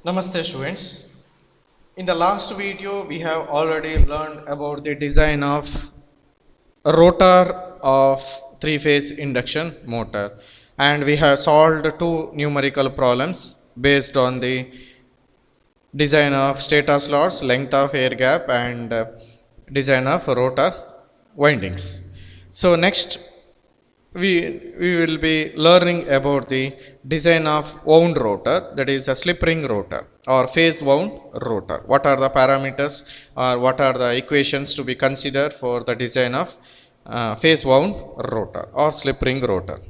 Namaste students. In the last video we have already learned about the design of a rotor of three-phase induction motor, and we have solved two numerical problems based on the design of stator slots, length of air gap, and design of rotor windings. So next we will be learning about the design of wound rotor, that is a slip ring rotor or phase wound rotor. What are the parameters or what are the equations to be considered for the design of phase wound rotor or slip ring rotor?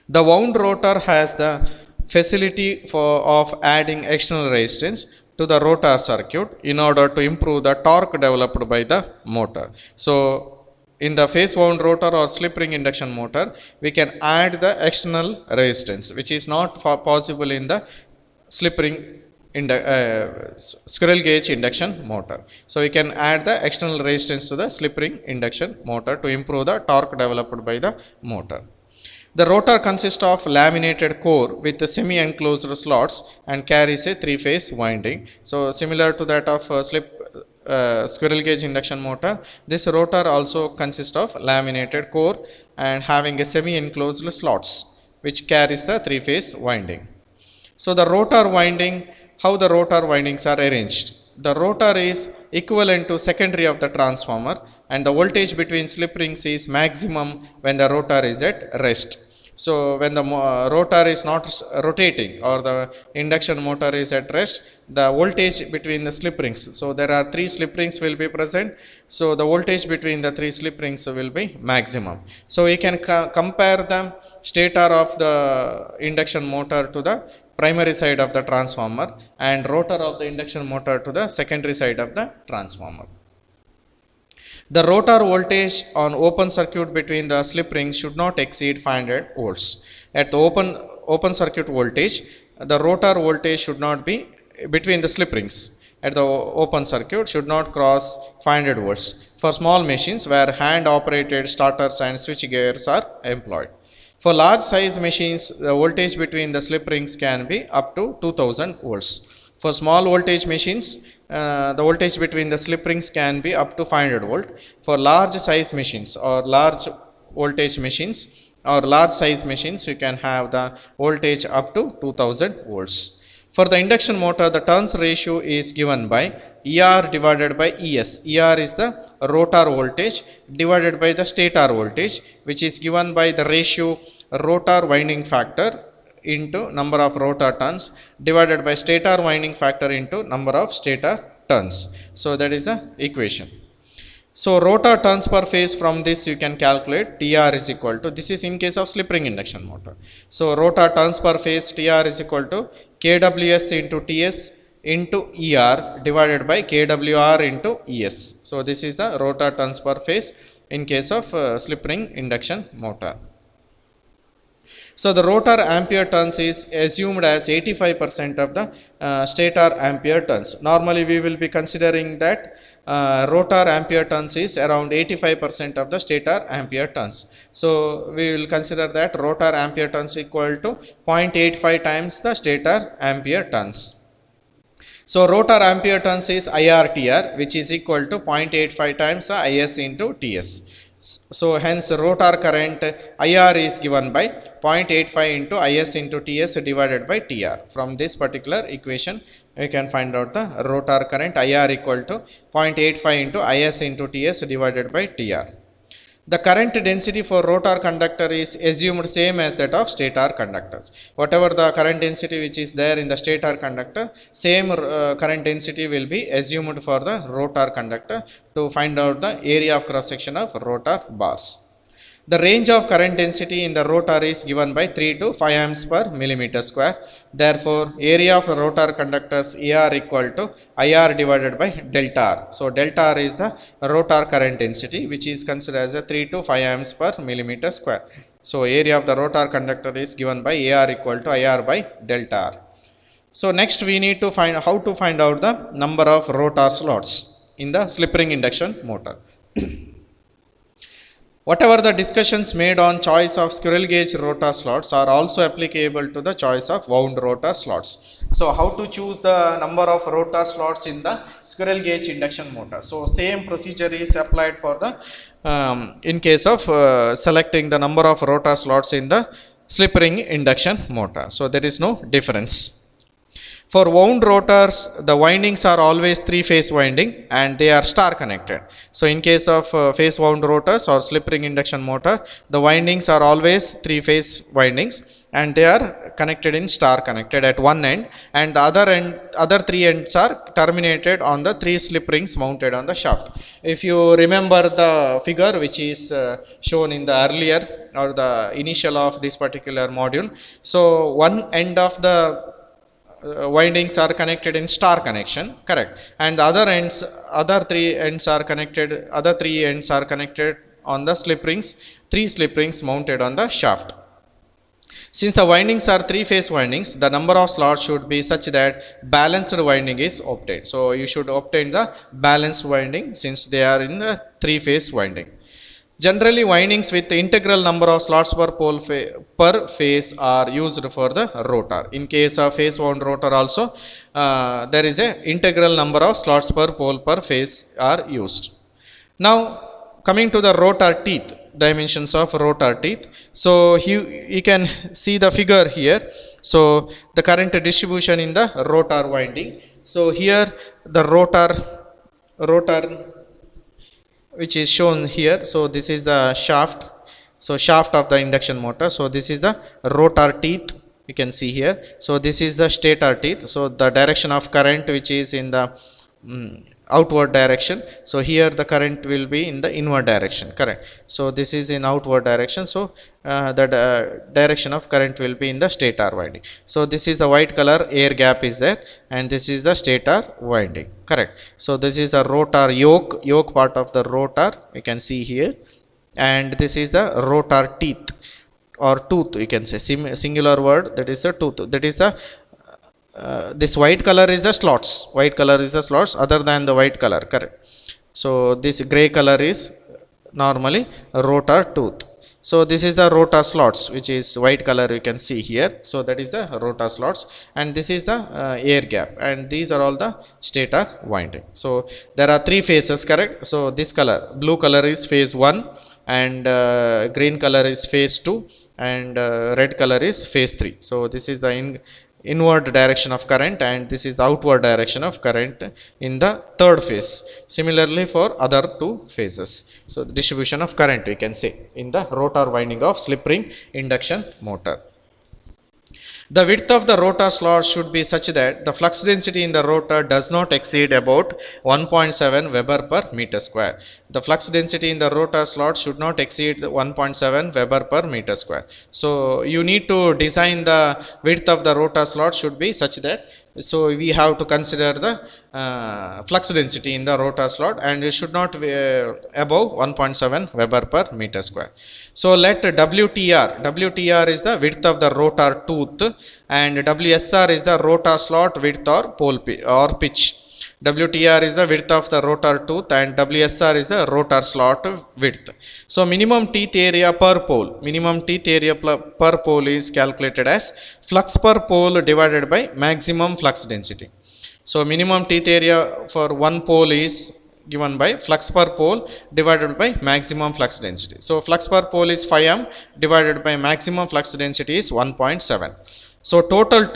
The wound rotor has the facility of adding external resistance to the rotor circuit in order to improve the torque developed by the motor. So in the phase wound rotor or slip ring induction motor, we can add the external resistance, which is not possible in the slip ring squirrel cage induction motor. So we can add the external resistance to the slip ring induction motor to improve the torque developed by the motor. The rotor consists of laminated core with the semi-enclosed slots and carries a three-phase winding. So similar to that of squirrel cage induction motor, this rotor also consists of laminated core and having a semi-enclosed slots which carries the three-phase winding. So the rotor winding, how the rotor windings are arranged. The rotor is equivalent to secondary of the transformer, and the voltage between slip rings is maximum when the rotor is at rest. So when the rotor is not rotating or the induction motor is at rest, the voltage between the slip rings, so there are three slip rings will be present, so the voltage between the three slip rings will be maximum. So we can compare the stator of the induction motor to the primary side of the transformer and rotor of the induction motor to the secondary side of the transformer. The rotor voltage on open circuit between the slip rings should not exceed 500 volts. At the open circuit voltage, the rotor voltage should not be between the slip rings at the open circuit should not cross 500 volts for small machines where hand operated starters and switch gears are employed. For large size machines, the voltage between the slip rings can be up to 2000 volts. For small voltage machines, the voltage between the slip rings can be up to 500 volt. For large size machines or large voltage machines or large size machines, you can have the voltage up to 2000 volts. For the induction motor, the turns ratio is given by ER divided by ES. ER is the rotor voltage divided by the stator voltage, which is given by the ratio rotor winding factor into number of rotor turns divided by stator winding factor into number of stator turns. So that is the equation. So rotor turns per phase, from this you can calculate TR is equal to, this is in case of slip ring induction motor. So rotor turns per phase, TR is equal to kWs into TS into ER divided by kWr into ES. So this is the rotor turns per phase in case of slip ring induction motor. So the rotor ampere turns is assumed as 85% of the stator ampere turns. Normally we will be considering that rotor ampere turns is around 85% of the stator ampere turns. So we will consider that rotor ampere turns equal to 0.85 times the stator ampere turns. So rotor ampere turns is IRTR, which is equal to 0.85 times the IS into TS. So hence rotor current IR is given by 0.85 into IS into TS divided by TR. From this particular equation, we can find out the rotor current IR equal to 0.85 into IS into TS divided by TR. The current density for rotor conductor is assumed same as that of stator conductors. Whatever the current density which is there in the stator conductor, same current density will be assumed for the rotor conductor to find out the area of cross section of rotor bars. The range of current density in the rotor is given by 3 to 5 amps per millimeter square. Therefore, area of rotor conductors AR equal to IR divided by delta R. So, delta R is the rotor current density, which is considered as a 3 to 5 amps per millimeter square. So, area of the rotor conductor is given by AR equal to IR by delta R. So, next we need to find how to find out the number of rotor slots in the slip ring induction motor. Whatever the discussions made on choice of squirrel cage rotor slots are also applicable to the choice of wound rotor slots. So how to choose the number of rotor slots in the squirrel cage induction motor? So same procedure is applied for the in case of selecting the number of rotor slots in the slip ring induction motor. So there is no difference. For wound rotors, the windings are always three-phase winding and they are star connected. So in case of phase wound rotors or slip ring induction motor, the windings are always three-phase windings and they are connected in star connected at one end, and the other three ends are terminated on the three slip rings mounted on the shaft. If you remember the figure which is shown in the earlier or the initial of this particular module, so one end of the windings are connected in star connection, correct, and the other three ends are connected on the slip rings, three slip rings mounted on the shaft. Since the windings are three-phase windings, the number of slots should be such that balanced winding is obtained. So you should obtain the balanced winding since they are in the three-phase winding. Generally, windings with integral number of slots per pole per phase are used for the rotor. In case of phase wound rotor also, there is a integral number of slots per pole per phase are used. Now, coming to the rotor teeth, dimensions of rotor teeth. So, you can see the figure here. So, the current distribution in the rotor winding. So, here the rotor which is shown here. So this is the shaft, so shaft of the induction motor. So this is the rotor teeth, you can see here. So this is the stator teeth, so the direction of current which is in the outward direction. So here the current will be in the inward direction, correct. So this is in outward direction, so the direction of current will be in the stator winding. So this is the white color, air gap is there, and this is the stator winding, correct. So this is the rotor yoke part of the rotor, you can see here, and this is the rotor teeth or tooth, you can say singular word, that is the tooth, that is the this white color is the slots, other than the white color, correct. So this gray color is normally rotor tooth. So this is the rotor slots, which is white color, you can see here. So that is the rotor slots, and this is the air gap, and these are all the stator winding. So there are three phases, correct. So this color, blue color is phase 1, and green color is phase 2, and red color is phase 3. So this is the inward direction of current, and this is the outward direction of current in the third phase. Similarly for other two phases. So the distribution of current, we can say, in the rotor winding of slip ring induction motor. The width of the rotor slot should be such that the flux density in the rotor does not exceed about 1.7 Weber per meter square. The flux density in the rotor slot should not exceed 1.7 Weber per meter square. So you need to design the width of the rotor slot should be such that, so we have to consider the flux density in the rotor slot, and it should not be above 1.7 Weber per meter square. So let WTR is the width of the rotor tooth, and WSR is the rotor slot width or pole or pitch. WTR is the width of the rotor tooth, and WSR is the rotor slot width. So minimum teeth area per pole, is calculated as flux per pole divided by maximum flux density. So minimum teeth area for one pole is given by flux per pole divided by maximum flux density. So flux per pole is 5 m divided by maximum flux density is 1.7. So total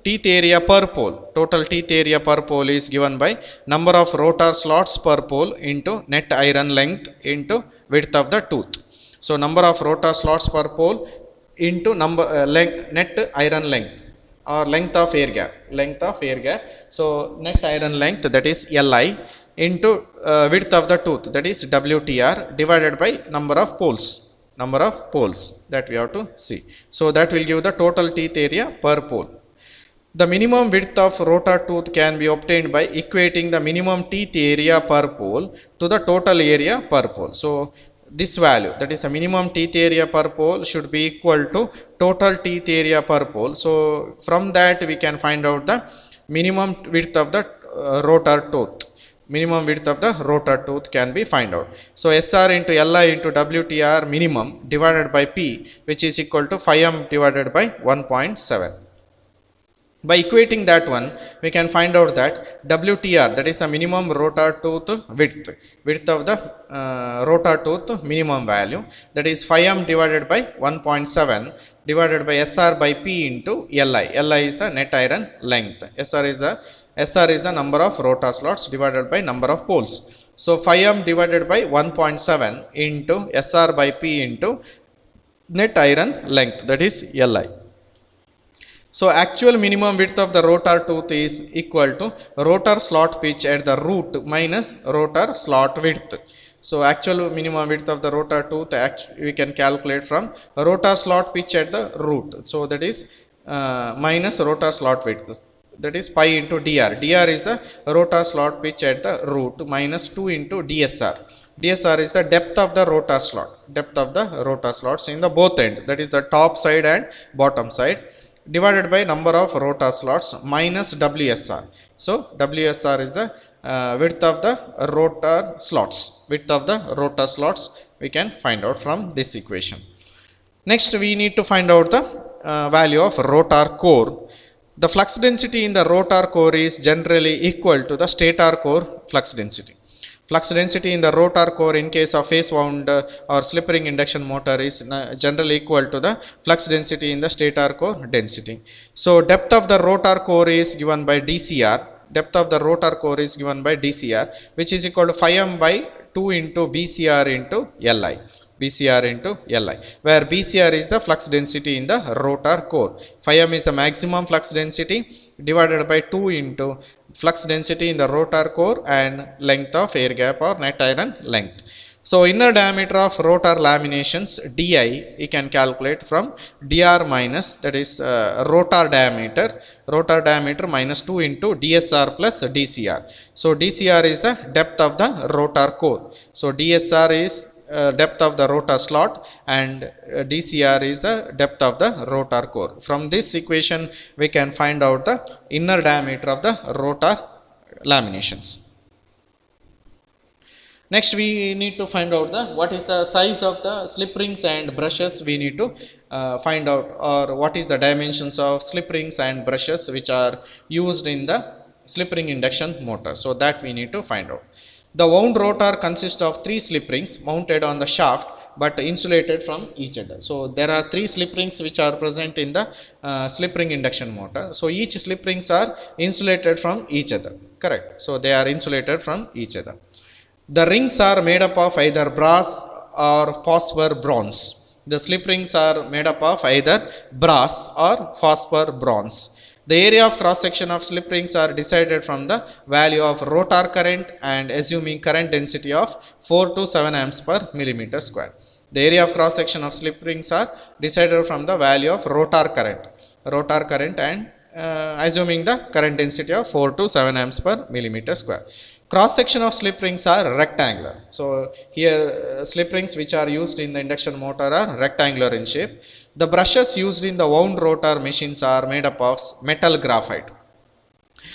teeth area per pole is given by number of rotor slots per pole into net iron length into width of the tooth. So number of rotor slots per pole into net iron length or length of air gap. So net iron length, that is Li, into width of the tooth, that is WTR, divided by number of poles that we have to see. So that will give the total teeth area per pole. The minimum width of rotor tooth can be obtained by equating the minimum teeth area per pole to the total area per pole. So this value, that is the minimum teeth area per pole, should be equal to total teeth area per pole. So from that we can find out the minimum width of the rotor tooth. minimum width of the rotor tooth can be find out. So SR into Li into WTR minimum divided by P, which is equal to 5m divided by 1.7. By equating that one, we can find out that WTR, that is the minimum rotor tooth width of the rotor tooth minimum value, that is 5m divided by 1.7 divided by SR by P into Li. Li is the net iron length. SR is the number of rotor slots divided by number of poles. So 5m divided by 1.7 into SR by P into net iron length, that is Li. So actual minimum width of the rotor tooth is equal to rotor slot pitch at the root minus rotor slot width. So actual minimum width of the rotor tooth we can calculate from rotor slot pitch at the root. So that is minus rotor slot width. That is pi into dr. Dr is the rotor slot pitch at the root minus 2 into dsr. DSR is the depth of the rotor slot. Depth of the rotor slots in the both end. That is the top side and bottom side, divided by number of rotor slots minus WSR. So WSR is the width of the rotor slots. Width of the rotor slots we can find out from this equation. Next we need to find out the value of rotor core. The flux density in the rotor core is generally equal to the stator core flux density. Flux density in the rotor core in case of phase wound or slip ring induction motor is generally equal to the flux density in the stator core density. So depth of the rotor core is given by DCR. Depth of the rotor core is given by DCR, which is equal to 5m by 2 into BCR into Li. BCR into Li, where BCR is the flux density in the rotor core. 5m is the maximum flux density divided by 2 into flux density in the rotor core and length of air gap or net iron length. So inner diameter of rotor laminations Di we can calculate from Dr minus, that is rotor diameter minus 2 into DSR plus DCR. So DCR is the depth of the rotor core. So DSR is depth of the rotor slot and DCR is the depth of the rotor core. From this equation we can find out the inner diameter of the rotor laminations. Next we need to find out the what is the size of the slip rings and brushes. We need to find out, or what is the dimensions of slip rings and brushes which are used in the slip ring induction motor. So that we need to find out. The wound rotor consists of 3 slip rings mounted on the shaft but insulated from each other. So there are 3 slip rings which are present in the slip ring induction motor. So each slip rings are insulated from each other. Correct. So they are insulated from each other. The rings are made up of either brass or phosphor bronze. The slip rings are made up of either brass or phosphor bronze. The area of cross section of slip rings are decided from the value of rotor current and assuming current density of 4 to 7 amps per millimeter square. The area of cross section of slip rings are decided from the value of rotor current and assuming the current density of 4 to 7 amps per millimeter square. Cross section of slip rings are rectangular. So here slip rings which are used in the induction motor are rectangular in shape. The brushes used in the wound rotor machines are made up of metal graphite.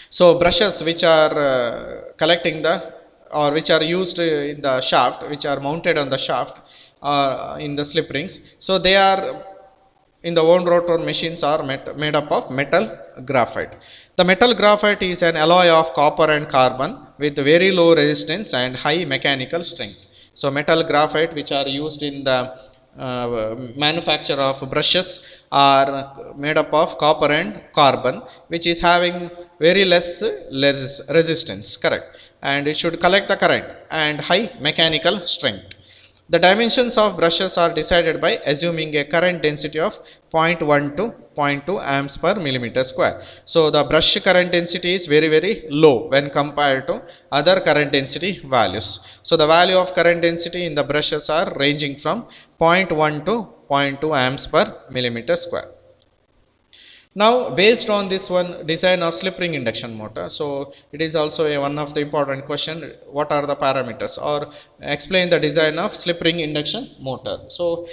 So brushes which are collecting the, or which are used in the shaft, which are mounted on the shaft in the slip rings, so they are in the wound rotor machines are made up of metal graphite. The metal graphite is an alloy of copper and carbon with very low resistance and high mechanical strength. So metal graphite which are used in the manufacture of brushes are made up of copper and carbon, which is having very less resistance, correct, and it should collect the current and high mechanical strength. The dimensions of brushes are decided by assuming a current density of 0.1 to 0.2 amps per millimeter square. So the brush current density is very low when compared to other current density values. So the value of current density in the brushes are ranging from 0.1 to 0.2 amps per millimeter square. Now based on this one design of slip ring induction motor, so it is also one of the important question, what are the parameters, or explain the design of slip ring induction motor. So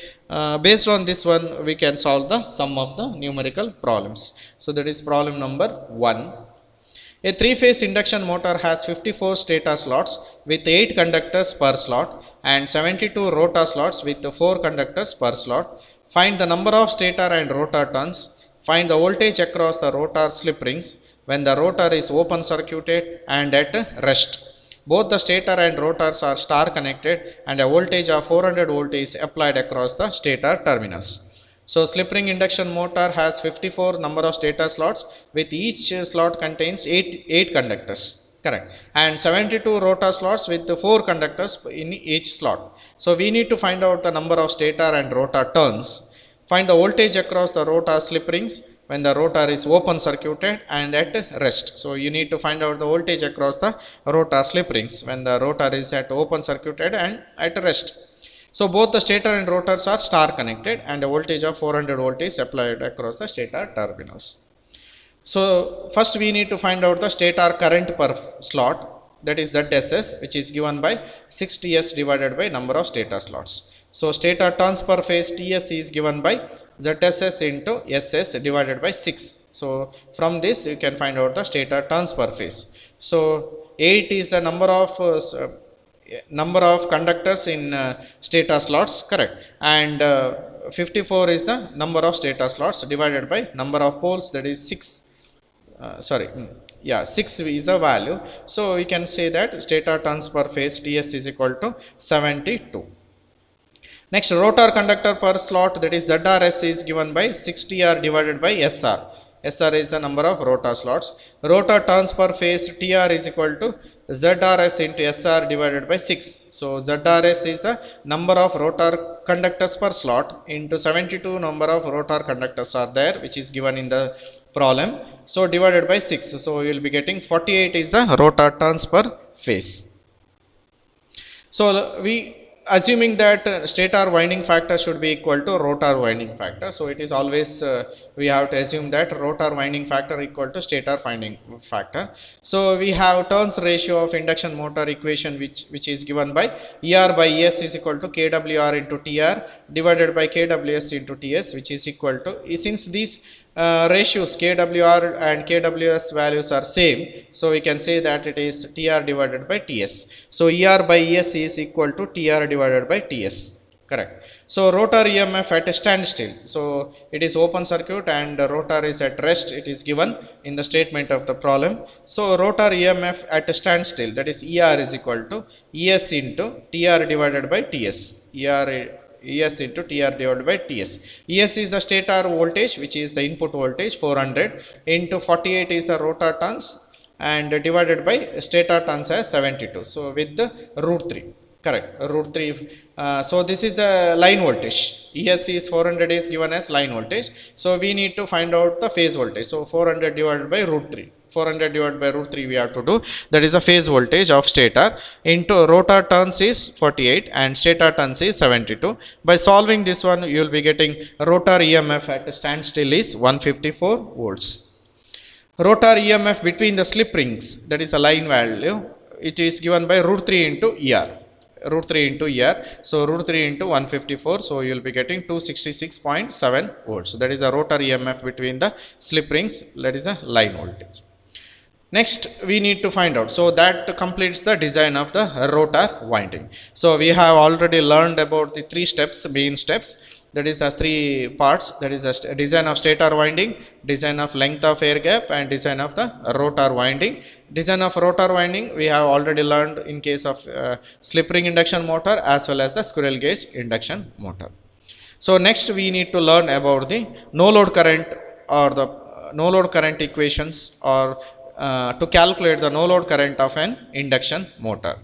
based on this one we can solve the sum of the numerical problems. So that is problem number 1. A three-phase induction motor has 54 stator slots with 8 conductors per slot and 72 rotor slots with 4 conductors per slot. Find the number of stator and rotor turns. Find the voltage across the rotor slip rings when the rotor is open circuited and at rest. Both the stator and rotors are star connected and a voltage of 400 volt is applied across the stator terminals. So slip ring induction motor has 54 number of stator slots with each slot contains 8 conductors, correct, and 72 rotor slots with 4 conductors in each slot. So we need to find out the number of stator and rotor turns. Find the voltage across the rotor slip rings when the rotor is open circuited and at rest. So you need to find out the voltage across the rotor slip rings when the rotor is at open circuited and at rest. So both the stator and rotors are star connected and a voltage of 400 volt is applied across the stator terminals. So first we need to find out the stator current per slot, that is ZSS, which is given by 6TS divided by number of stator slots. So stator turns per phase TS is given by ZSS into SS divided by 6. So from this you can find out the stator turns per phase. So 8 is the number of conductors in stator slots, correct, and 54 is the number of stator slots divided by number of poles, that is 6. 6 is the value. So we can say that stator turns per phase TS is equal to 72. Next, rotor conductor per slot, that is ZRS, is given by 6TR divided by SR. SR is the number of rotor slots. Rotor turns per phase TR is equal to ZRS into SR divided by 6. So ZRS is the number of rotor conductors per slot into 72 number of rotor conductors are there, which is given in the problem. So divided by 6. So you will be getting 48 is the rotor turns per phase. So we assuming that stator winding factor should be equal to rotor winding factor. So it is always we have to assume that rotor winding factor equal to stator winding factor. So we have turns ratio of induction motor equation which is given by ER by ES is equal to KWR into TR divided by KWS into TS, which is equal to, since these ratios KWR and KWS values are same, so we can say that it is TR divided by TS. So ER by ES is equal to TR divided by TS, correct. So rotor EMF at a standstill, so it is open circuit and the rotor is at rest, it is given in the statement of the problem. So rotor EMF at a standstill, that is ER is equal to ES into TR divided by TS. ES into TR divided by TS. ES is the stator voltage, which is the input voltage 400 into 48 is the rotor turns and divided by stator turns as 72. So with the root 3, correct, root 3. So this is the line voltage. ES is 400 is given as line voltage. So we need to find out the phase voltage. So 400 divided by root 3. 400 divided by root 3 we have to do, that is the phase voltage of stator into rotor turns is 48 and stator turns is 72. By solving this one you will be getting rotor EMF at standstill is 154 volts. Rotor EMF between the slip rings, that is a line value, it is given by root 3 into ER. Root 3 into ER, so root 3 into 154, so you will be getting 266.7 volts. So that is the rotor EMF between the slip rings, that is a line voltage. Next we need to find out, so that completes the design of the rotor winding. So we have already learned about the 3 steps, main steps, that is the 3 parts, that is the design of stator winding, design of length of air gap and design of the rotor winding. Design of rotor winding we have already learned in case of slip ring induction motor as well as the squirrel cage induction motor. So next we need to learn about the no load current or the no load current equations, or to calculate the no load current of an induction motor.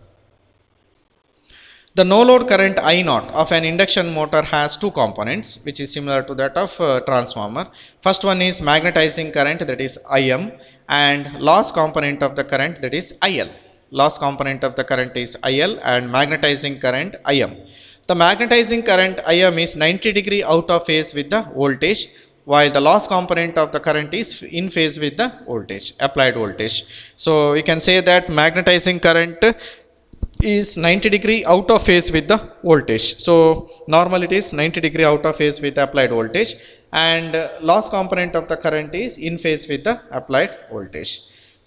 The no load current I naught of an induction motor has 2 components, which is similar to that of transformer. First one is magnetizing current, that is IM, and loss component of the current, that is IL. Loss component of the current is IL and magnetizing current IM. The magnetizing current IM is 90 degree out of phase with the voltage, while the loss component of the current is in phase with the voltage, applied voltage. So we can say that magnetizing current is 90 degree out of phase with the voltage. So normal it is 90 degree out of phase with the applied voltage, and loss component of the current is in phase with the applied voltage.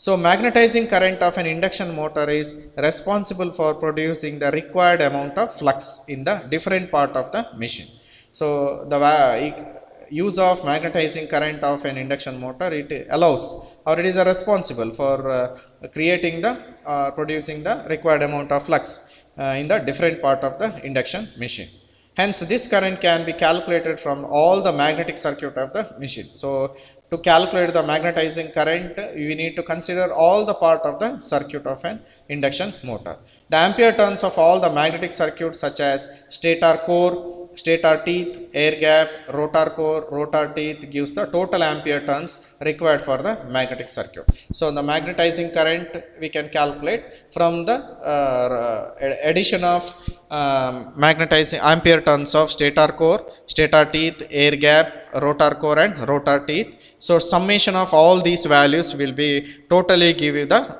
So magnetizing current of an induction motor is responsible for producing the required amount of flux in the different part of the machine. So the use of magnetizing current of an induction motor, it allows or it is responsible for creating the producing the required amount of flux in the different part of the induction machine. Hence this current can be calculated from all the magnetic circuit of the machine. So to calculate the magnetizing current, we need to consider all the part of the circuit of an induction motor. The ampere turns of all the magnetic circuits such as stator core, stator teeth, air gap, rotor core, rotor teeth gives the total ampere turns required for the magnetic circuit. So the magnetizing current we can calculate from the addition of magnetizing ampere turns of stator core, stator teeth, air gap, rotor core and rotor teeth. So summation of all these values will be totally give you the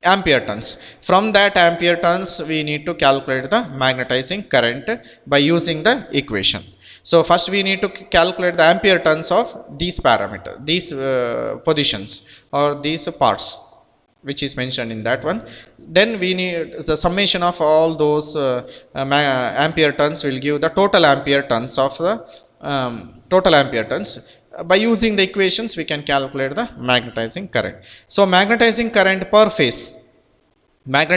ampere turns. From that ampere turns we need to calculate the magnetizing current by using the equation. So first we need to calculate the ampere turns of these parameters, these positions or these parts which is mentioned in that one. Then we need the summation of all those ampere turns will give the total ampere turns of the total ampere turns. By using the equations we can calculate the magnetizing current. So magnetizing current per phase, IM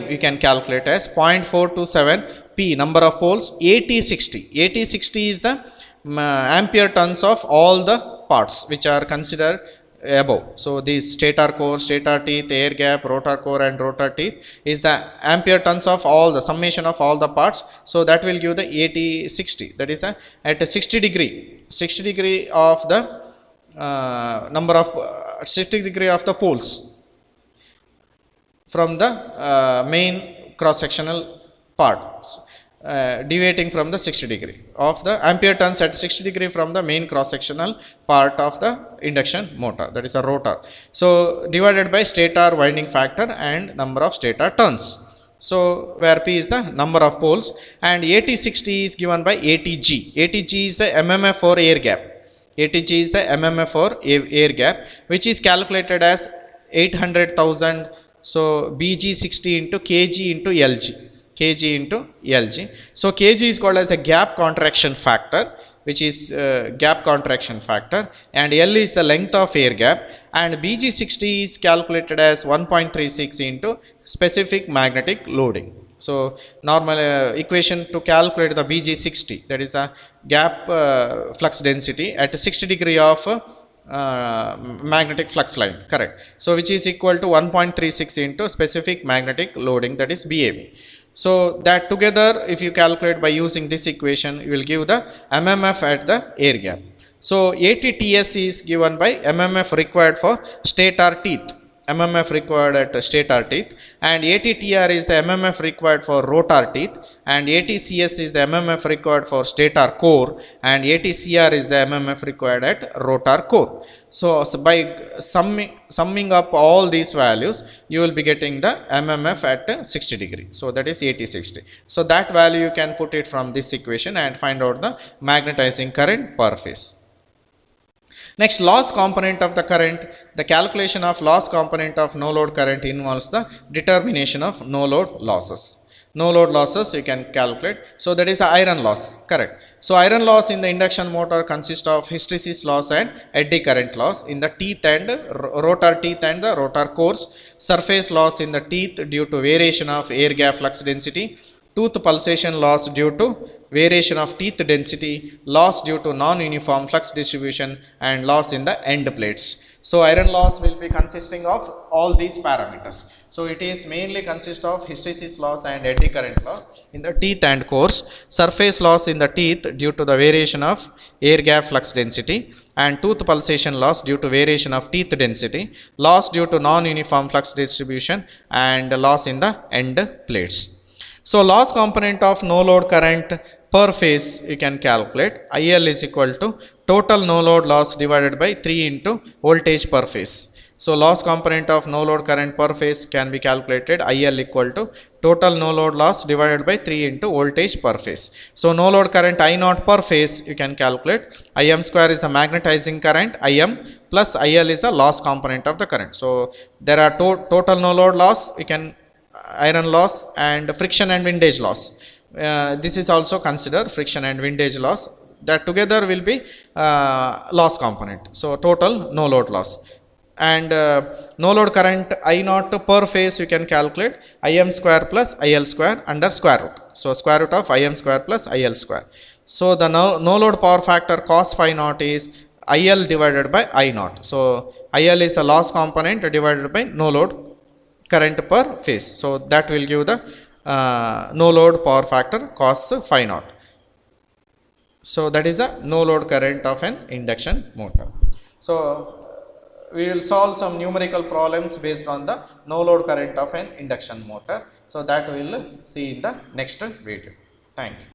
we can calculate as 0.427 P number of poles, AT60 is the ampere turns of all the parts which are considered above. So these stator core, stator teeth, air gap, rotor core and rotor teeth is the ampere turns of all the summation of all the parts. So that will give the AT60, that is at a 60 degree of the number of 60 degree of the poles from the main cross sectional parts. Deviating from the 60 degree of the ampere turns at 60 degree from the main cross sectional part of the induction motor, that is a rotor. So divided by stator winding factor and number of stator turns. So where P is the number of poles and AT60 is given by ATG. ATG is the mmf for air gap. ATG is the mmf for air gap, which is calculated as 800,000. So BG60 into kg into LG. kg into LG. So kg is called as a gap contraction factor, which is gap contraction factor, and L is the length of air gap, and BG60 is calculated as 1.36 into specific magnetic loading. So normal equation to calculate the BG60, that is the gap flux density at 60 degree of magnetic flux line, correct. So which is equal to 1.36 into specific magnetic loading, that is BAB. So that together if you calculate by using this equation, you will give the mmf at the air gap. So ATTS is given by mmf required for stator teeth, mmf required at stator teeth, and ATTR is the mmf required for rotor teeth, and ATCS is the mmf required for stator core, and ATCR is the mmf required at rotor core. So by summing up all these values, you will be getting the mmf at 60 degree. So that is AT60. So that value you can put it from this equation and find out the magnetizing current per phase. Next, loss component of the current. The calculation of loss component of no load current involves the determination of no load losses. No load losses you can calculate. So that is iron loss, correct. So iron loss in the induction motor consists of hysteresis loss and eddy current loss in the teeth and rotor teeth and the rotor cores. Surface loss in the teeth due to variation of air gap flux density. Tooth pulsation loss due to variation of teeth density, loss due to non-uniform flux distribution, and loss in the end plates. So iron loss will be consisting of all these parameters. So it is mainly consist of hysteresis loss and eddy current loss in the teeth and cores, surface loss in the teeth due to the variation of air gap flux density, and tooth pulsation loss due to variation of teeth density, loss due to non-uniform flux distribution, and loss in the end plates. So loss component of no load current per phase you can calculate. IL is equal to total no load loss divided by 3 into voltage per phase. So loss component of no load current per phase can be calculated. IL equal to total no load loss divided by 3 into voltage per phase. So no load current I naught per phase you can calculate. Im square is the magnetizing current, Im plus IL is the loss component of the current. So there are total no load loss, you can iron loss and friction and windage loss. This is also considered friction and windage loss, that together will be loss component. So total no load loss. And no load current I naught per phase you can calculate Im square plus IL square under square root. So square root of Im square plus IL square. So the no load power factor cos phi naught is IL divided by I naught. So IL is the loss component divided by no load current per phase. So that will give the no load power factor cos phi naught. So that is the no load current of an induction motor. So we will solve some numerical problems based on the no load current of an induction motor. So that we will see in the next video. Thank you.